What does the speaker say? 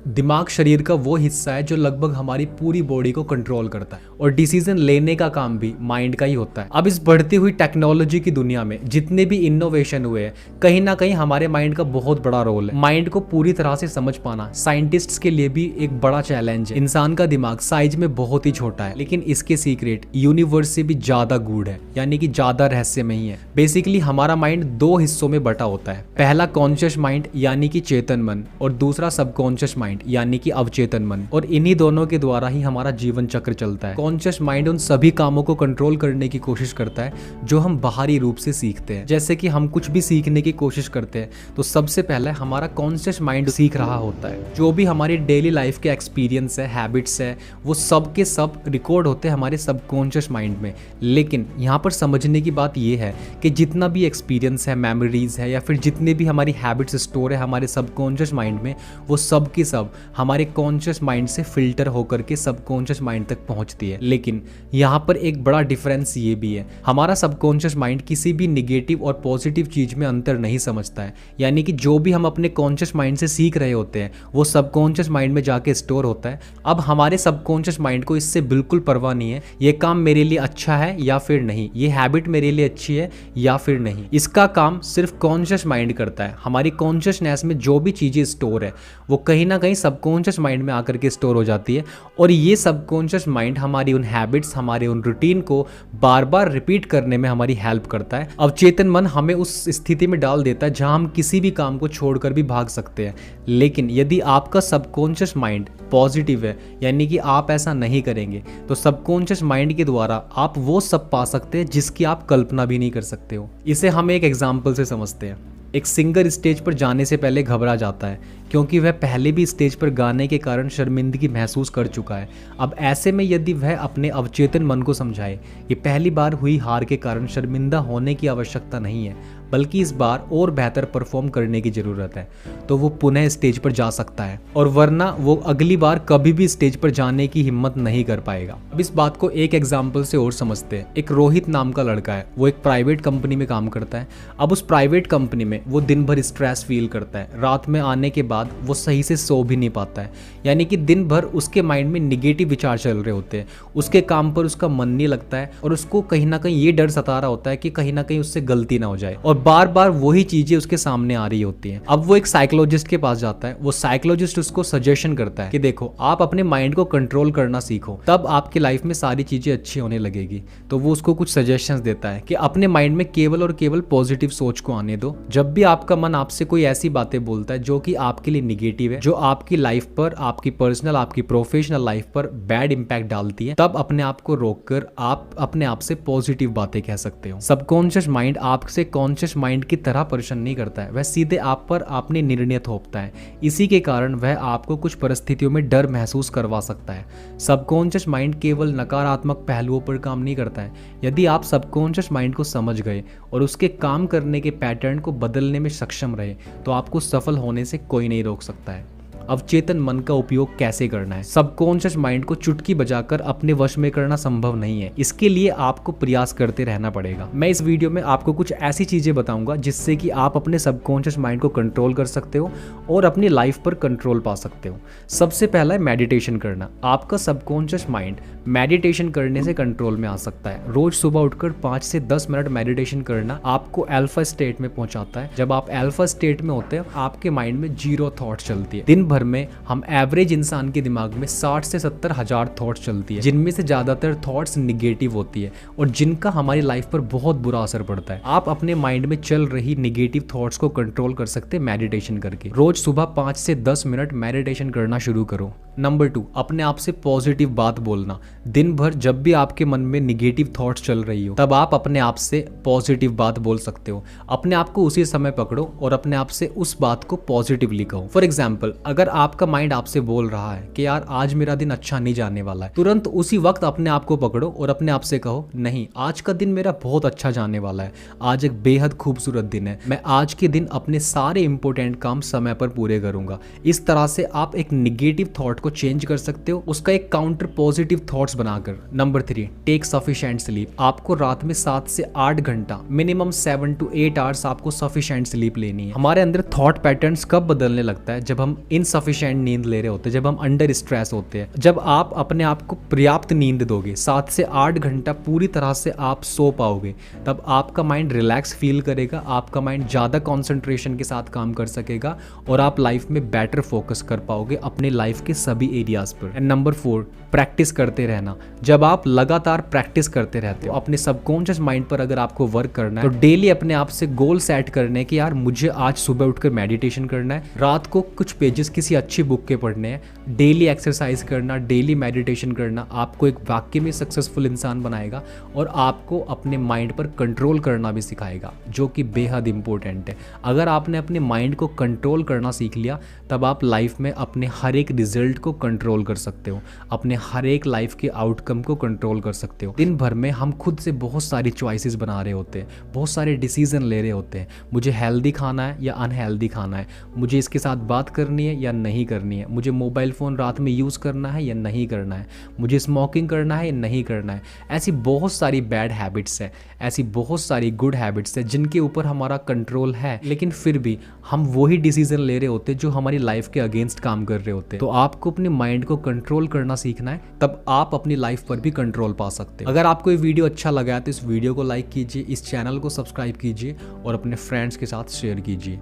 दिमाग शरीर का वो हिस्सा है जो लगभग हमारी पूरी बॉडी को कंट्रोल करता है और डिसीजन लेने का काम भी माइंड का ही होता है। अब इस बढ़ती हुई टेक्नोलॉजी की दुनिया में जितने भी इनोवेशन हुए हैं, कहीं ना कहीं हमारे माइंड का बहुत बड़ा रोल है। माइंड को पूरी तरह से समझ पाना साइंटिस्ट्स के लिए भी एक बड़ा चैलेंज है। इंसान का दिमाग साइज में बहुत ही छोटा है, लेकिन इसके सीक्रेट यूनिवर्स से भी ज्यादा गूढ़ है, यानी कि ज्यादा रहस्यमयी है। बेसिकली हमारा माइंड दो हिस्सों में बटा होता है। पहला कॉन्शियस माइंड यानी कि चेतन मन, और दूसरा सबकॉन्शियस माइंड यानी कि अवचेतन मन। और इन्हीं दोनों के द्वारा ही हमारा जीवन चक्र चलता है। कॉन्शियस माइंड उन सभी कामों को कंट्रोल करने की कोशिश करता है जो हम बाहरी रूप से सीखते हैं। जैसे कि हम कुछ भी सीखने की कोशिश करते हैं तो सबसे पहले हमारा कॉन्शियस माइंड सीख रहा होता है। जो भी हमारी डेली लाइफ के एक्सपीरियंस है, हैबिट्स है, वो सब के सब रिकॉर्ड होते हैं हमारे सबकॉन्शियस माइंड में। लेकिन यहाँ पर समझने की बात यह है कि जितना भी एक्सपीरियंस है, मेमोरीज है, या फिर जितने भी हमारी हैबिट्स स्टोर है हमारे सबकॉन्शियस माइंड में, वो सब की सब हमारे कॉन्शियस माइंड से फिल्टर होकर के सबकॉन्शियस माइंड तक पहुंचती है। लेकिन यहाँ पर एक बड़ा डिफरेंस ये भी है, हमारा सबकॉन्शियस माइंड किसी भी निगेटिव और पॉजिटिव चीज में अंतर नहीं समझता है। यानी कि जो भी हम अपने कॉन्शियस माइंड से सीख रहे होते हैं वो सबकॉन्शियस माइंड में जाके स्टोर होता है। अब हमारे सबकॉन्शियस माइंड को इससे बिल्कुल परवाह नहीं है ये काम मेरे लिए अच्छा है या फिर नहीं, ये हैबिट मेरे लिए अच्छी है या फिर नहीं। इसका काम सिर्फ कॉन्शियस माइंड करता है। हमारी कॉन्शियसनेस में जो भी चीजें स्टोर है वो कहीं ना कहीं सबकॉन्शियस माइंड में आकर के स्टोर हो जाती है, और ये सबकॉन्शियस माइंड हमारी उन हैबिट्स, हमारे उन रूटीन को बार बार रिपीट करने में हमारी हेल्प करता है। अवचेतन मन हमें उस स्थिति में डाल देता है जहां हम किसी भी काम को छोड़कर भी भाग सकते हैं। लेकिन यदि आपका सबकॉन्शियस माइंड पॉजिटिव है, यानी कि आप ऐसा नहीं करेंगे, तो सबकॉन्शियस माइंड के द्वारा आप वो सब पा सकते हैं जिसकी आप कल्पना भी नहीं कर सकते हो। इसे हम एक एग्जाम्पल से समझते हैं। एक सिंगर स्टेज पर जाने से पहले घबरा जाता है क्योंकि वह पहले भी स्टेज पर गाने के कारण शर्मिंदगी महसूस कर चुका है। अब ऐसे में यदि वह अपने अवचेतन मन को समझाए कि पहली बार हुई हार के कारण शर्मिंदा होने की आवश्यकता नहीं है, बल्कि इस बार और बेहतर परफॉर्म करने की जरूरत है, तो वो पुनः स्टेज पर जा सकता है, और वरना वो अगली बार कभी भी स्टेज पर जाने की हिम्मत नहीं कर पाएगा। अब इस बात को एक एग्जाम्पल से और समझते हैं। एक रोहित नाम का लड़का है, वो एक प्राइवेट कंपनी में काम करता है। अब उस प्राइवेट कंपनी में वो दिन भर स्ट्रेस फील करता है। रात में आने के बाद वो सही से सो भी नहीं पाता है, यानी कि दिन भर उसके माइंड में निगेटिव विचार चल रहे होते हैं। उसके काम पर उसका मन नहीं लगता है, और उसको कहीं ना कहीं ये डर सता रहा होता है कि कहीं ना कहीं उससे गलती ना हो जाए, और बार बार वही चीजें उसके सामने आ रही होती हैं। अब वो एक साइकोलॉजिस्ट के पास जाता है। वो साइकोलॉजिस्ट उसको सजेशन करता है कि देखो, आप अपने माइंड को कंट्रोल करना सीखो, तब आपकी लाइफ में सारी चीजें अच्छी होने लगेगी। तो वो उसको कुछ सजेशंस देता है कि अपने माइंड में केवल और केवल पॉजिटिव सोच को आने दो। जब भी आपका मन आपसे कोई ऐसी बातें बोलता है जो कि आपके लिए निगेटिव है, जो आपकी लाइफ पर, आपकी पर्सनल, आपकी प्रोफेशनल लाइफ पर बैड इंपैक्ट डालती है, तब अपने आप को रोककर आप अपने आप से पॉजिटिव बातें कह सकते हो। सबकॉन्शियस माइंड आपसे कॉन्शियस माइंड की तरह परेशान नहीं करता है, वह सीधे आप पर अपने निर्णय थोपता है। इसी के कारण वह आपको कुछ परिस्थितियों में डर महसूस करवा सकता है। सबकॉन्शियस माइंड केवल नकारात्मक पहलुओं पर काम नहीं करता है। यदि आप सबकॉन्शियस माइंड को समझ गए और उसके काम करने के पैटर्न को बदलने में सक्षम रहे, तो आपको सफल होने से कोई नहीं रोक सकता है। अवचेतन मन का उपयोग कैसे करना है? सबकॉन्शियस माइंड को चुटकी बजाकर अपने वश में करना संभव नहीं है। इसके लिए आपको प्रयास करते रहना पड़ेगा। मैं इस वीडियो में आपको कुछ ऐसी चीजें बताऊंगा जिससे कि आप अपने सबकॉन्शियस माइंड को कंट्रोल कर सकते हो और अपनी लाइफ पर कंट्रोल पा सकते हो। सबसे पहला है मेडिटेशन करना। आपका सबकॉन्शियस माइंड मेडिटेशन करने से कंट्रोल में आ सकता है। रोज सुबह उठकर 5 से 10 मिनट मेडिटेशन करना आपको अल्फा स्टेट में पहुंचाता है। जब आप अल्फा स्टेट में होते हैं, आपके माइंड में जीरो थॉट चलती है। दिन भर में हम एवरेज इंसान के दिमाग में 60 से 70 हजार थॉट्स चलती है, जिनमें से ज्यादातर थॉट्स निगेटिव होती है और जिनका हमारी लाइफ पर बहुत बुरा असर पड़ता है। आप अपने माइंड में चल रही निगेटिव थॉट्स को कंट्रोल कर सकते हैं मेडिटेशन करके। रोज सुबह 5 से 10 मिनट मेडिटेशन करना शुरू करो। नंबर 2, अपने आप से पॉजिटिव बात बोलना। दिन भर जब भी आपके मन में निगेटिव थॉट्स चल रही हो, तब आप अपने आप से पॉजिटिव बात बोल सकते हो। अपने आप को उसी समय पकड़ो और अपने आप से उस बात को पॉजिटिवली कहो। फॉर एग्जाम्पल, अगर आपका माइंड आपसे बोल रहा है कि यार आज मेरा दिन अच्छा नहीं जाने वाला है, तुरंत उसी वक्त अपने आप को पकड़ो और अपने आप से कहो, नहीं, आज का दिन मेरा बहुत अच्छा जाने वाला है। आज एक बेहद खूबसूरत दिन है। मैं आज के दिन अपने सारे इंपॉर्टेंट काम समय पर पूरे करूंगा। इस तरह से आप एक निगेटिव थॉट को को चेंज कर सकते हो उसका एक काउंटर पॉजिटिव थॉट्स बनाकर। Number 3, take sufficient sleep. आपको रात में 7 से 8 घंटा मिनिमम 7 to 8 आवर्स आपको सफिशिएंट स्लीप लेनी है। हमारे अंदर थॉट पैटर्न्स कब बदलने लगता है? जब हम इनसफिशिएंट नींद ले रहे होते हैं, जब हम अंडर स्ट्रेस होते हैं। जब आप अपने आप को पर्याप्त नींद दोगे, 7 से 8 घंटा पूरी तरह से आप सो पाओगे, तब आपका माइंड रिलैक्स फील करेगा, आपका माइंड ज़्यादा कॉन्सेंट्रेशन के साथ काम कर सकेगा और आप लाइफ में बेटर फोकस कर पाओगे अपने लाइफ के सभी एरियाज पर। एंड नंबर 4, प्रैक्टिस करते रहना। जब आप लगातार प्रैक्टिस करते रहते हो अपने सबकॉन्शियस माइंड पर, अगर आपको वर्क करना है तो डेली अपने आप से गोल सेट करने कि यार मुझे आज सुबह उठकर मेडिटेशन करना है, रात को कुछ पेजेस किसी अच्छी बुक के पढ़ने हैं, डेली एक्सरसाइज करना, डेली मेडिटेशन करना आपको एक वाकई में सक्सेसफुल इंसान बनाएगा और आपको अपने माइंड पर कंट्रोल करना भी सिखाएगा, जो कि बेहद इंपॉर्टेंट है। अगर आपने अपने माइंड को कंट्रोल करना सीख लिया तब आप लाइफ में अपने हर एक रिजल्ट को कंट्रोल कर सकते हो, अपने हर एक लाइफ के आउटकम को कंट्रोल कर सकते हो। दिन भर में हम खुद से बहुत सारी चॉइसेस बना रहे होते हैं, बहुत सारे डिसीजन ले रहे होते हैं। मुझे हेल्दी खाना है या अनहेल्दी खाना है, मुझे इसके साथ बात करनी है या नहीं करनी है, मुझे मोबाइल फ़ोन रात में यूज़ करना है या नहीं करना है, मुझे स्मोकिंग करना है या नहीं करना है। ऐसी बहुत सारी बैड हैबिट्स है, ऐसी बहुत सारी गुड हैबिट्स है जिनके ऊपर हमारा कंट्रोल है, लेकिन फिर भी हम वही डिसीजन ले रहे होते हैं जो हमारी लाइफ के अगेंस्ट काम कर रहे होते हैं। तो आपको अपने माइंड को कंट्रोल करना सीखना है, तब आप अपनी लाइफ पर भी कंट्रोल पा सकते हैं। अगर आपको ये वीडियो अच्छा लगा है तो इस वीडियो को लाइक कीजिए, इस चैनल को सब्सक्राइब कीजिए और अपने फ्रेंड्स के साथ शेयर कीजिए।